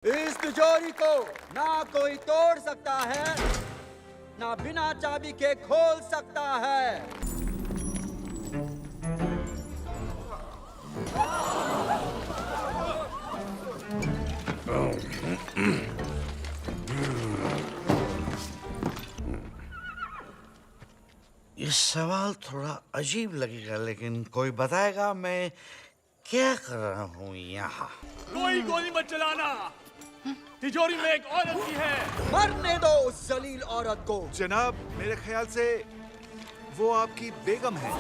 इस तिजोरी को ना कोई तोड़ सकता है, ना बिना चाबी के खोल सकता है। ये सवाल थोड़ा अजीब लगेगा, लेकिन कोई बताएगा मैं क्या कर रहा हूँ यहाँ? कोई गोली मत चलाना। तिजोरी में एक औरत भी है। मरने दो उस जलील औरत को। जनाब, मेरे ख्याल से वो आपकी बेगम है।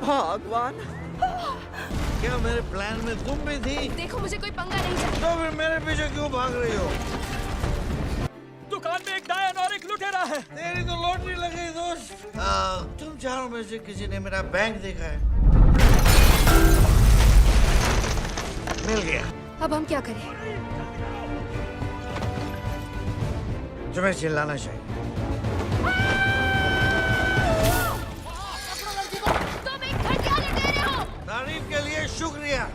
भगवान, क्या मेरे प्लान में तुम भी थी? देखो मुझे कोई पंगा नहीं चाहिए। तो फिर मेरे पीछे क्यों भाग रही हो? दुकान में एक डायन और एक लुटेरा है। तेरी तो लॉटरी लगी दोस्त। तुम चारों में से किसी ने मेरा बैंक देखा है? मिल गया। अब हम क्या करें? तुम्हें चिल्लाना चाहिए। तुम एक घटिया लुटेरे हो। तारीफ के लिए शुक्रिया।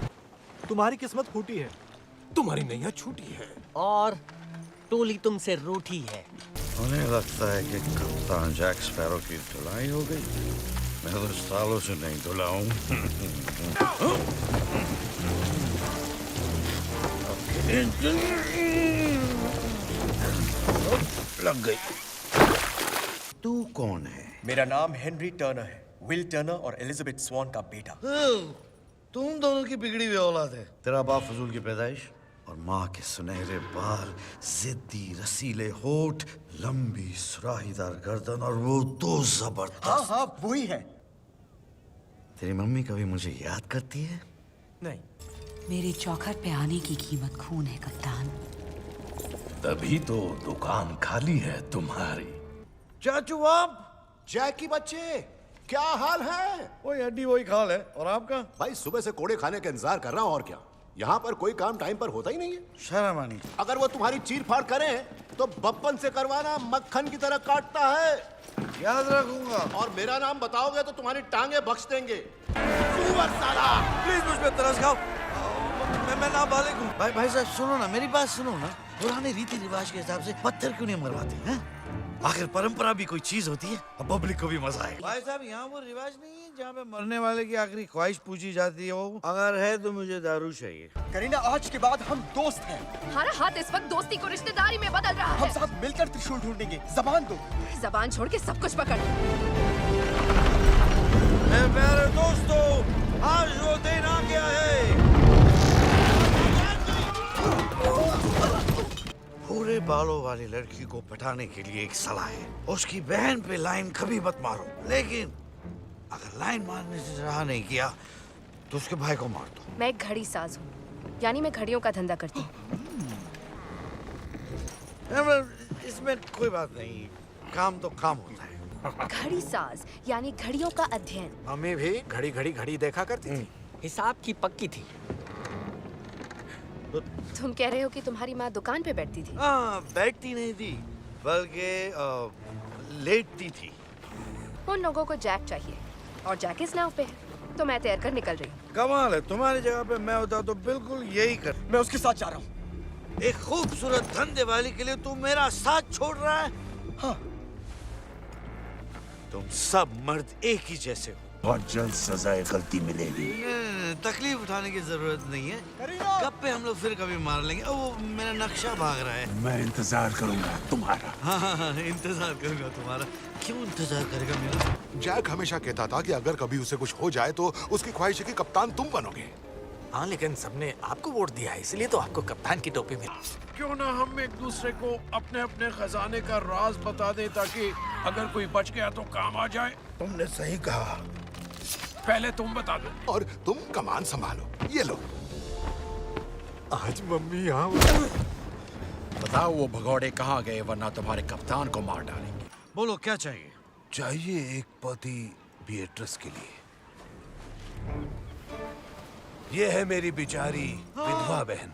तुम्हारी किस्मत फूटी है, तुम्हारी नैया छूटी है। और टोली तुमसे रूठी है। उन्हें लगता है कि कप्तान जैक स्पैरो की धुलाई हो गई। मैं तो सालों से नहीं धुला हूँ। लग गई। तू कौन है? मेरा नाम हेनरी टर्नर है, विल टर्नर और एलिजाबेथ स्वॉन का बेटा। तुम दोनों की बिगड़ी हुई औलाद है। तेरा बाप फजूल की पैदाइश और माँ के सुनहरे बाल, जिद्दी रसीले होठ, लंबी सुराहीदार गर्दन और वो दो जबरदस्त। हाँ वही है। तेरी मम्मी कभी मुझे याद करती है? नहीं। मेरी चौखट पे आने की कीमत खून है कप्तान। तभी तो दुकान खाली है तुम्हारी। चाचू आप? जैकी बच्चे, क्या हाल है? वही हड्डी वही खाल है। और आपका? भाई सुबह से कोड़े खाने का इंतजार कर रहा हूँ, और क्या। यहाँ पर कोई काम टाइम पर होता ही नहीं है। शर्म आनी। अगर वो तुम्हारी चीर फाड़ करें तो बप्पन से करवाना, मक्खन की तरह काटता है। याद रखूंगा। और मेरा नाम बताओगे तो तुम्हारी टांगे बख्श देंगे। साला! प्लीज मुझ पे तरस खाओ। मैं नाबालिग हूँ। भाई साहब सुनो ना, मेरी बात सुनो ना। पुराने रीति रिवाज के हिसाब से पत्थर क्यों नहीं मरवाते हैं? आखिर परंपरा भी कोई चीज होती है। अब पब्लिक को भी मजा आएगा। भाई साहब, यहाँ वो रिवाज नहीं है जहाँ पे मरने वाले की आखिरी ख्वाहिश पूछी जाती है? वो अगर है तो मुझे दारू चाहिए। करीना, आज के बाद हम दोस्त हैं। हमारा हाथ इस वक्त दोस्ती को रिश्तेदारी में बदल रहा हम है। साथ मिलकर त्रिशूल ढूंढेंगे। जबान दो। जबान छोड़ के सब कुछ पकड़। मेरे प्यारे दोस्तों, आज वो दिन आ गया है। पूरे बालों वाली लड़की को पटाने के लिए एक सलाह है। उसकी बहन पे लाइन कभी मत मारो, लेकिन अगर लाइन मारने से रहा नहीं किया तो उसके भाई को मार दो। मैं एक घड़ी साज हूँ, यानी मैं घड़ियों का धंधा करती हूँ। इसमें कोई बात नहीं, काम तो काम होता है। घड़ी साज यानी घड़ियों का अध्ययन। मम्मी भी घड़ी घड़ी घड़ी देखा करती थी। हिसाब की पक्की थी। तुम कह रहे हो कि तुम्हारी माँ दुकान पे बैठती थी? हाँ, बैठती नहीं थी, बल्कि लेटती थी। उन लोगों को जैक चाहिए और जैक इस नाव पे है, तो मैं तैर कर निकल रही हूँ। कमाल है, तुम्हारी जगह पे मैं होता तो बिल्कुल यही कर। मैं उसके साथ जा रहा हूँ। एक खूबसूरत धंधे वाली के लिए तू मेरा साथ छोड़ रहा है? हाँ। तुम सब मर्द एक ही जैसे हो। बहुत जल्द सजाए गलती मिलेगी। तकलीफ उठाने की जरूरत नहीं है। कब पे हम लोग फिर कभी मार लेंगे। ओ, मेरा नक्शा भाग रहा है। मैं इंतजार करूंगा तुम्हारा। हाँ, इंतजार करूंगा तुम्हारा। क्यों इंतजार करेगा मेरा? जैक हमेशा कहता था कि अगर कभी उसे कुछ हो जाए तो उसकी ख्वाहिश है कि कप्तान तुम बनोगे। हाँ, लेकिन सबने आपको वोट दिया है, इसलिए तो आपको कप्तान की टोपी मिली। क्यों ना हम एक दूसरे को अपने अपने खजाने का राज बता दें, ताकि अगर कोई बच गया तो काम आ जाए। तुमने सही कहा। पहले तुम बता दो। और तुम कमान संभालो। ये लो। आज मम्मी यहाँ। बताओ वो भगौड़े कहाँ गए, वरना तुम्हारे कप्तान को मार डालेंगे। बोलो क्या चाहिए? चाहिए एक पति बिएट्रिस के लिए। ये है मेरी बेचारी विधवा बहन।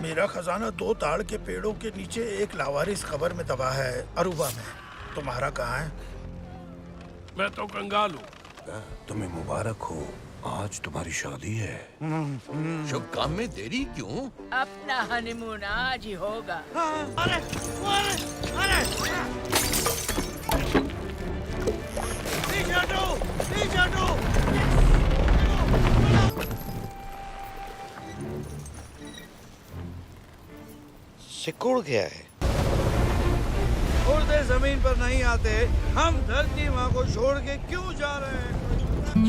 मेरा खजाना 2 ताड़ के पेड़ों के नीचे एक लावारिस कब्र में दबा है, अरूबा में। तुम्हारा कहाँ है? मैं तो कंगाल हूँ। तुम्हें मुबारक हो। आज तुम्हारी शादी है। शुभ काम में देरी क्यों? अपना हनीमून आज ही होगा। सिकुड़ गया है। उड़ते जमीन पर नहीं आते, हम धरती माँ को छोड़ के क्यों जा रहे हैं?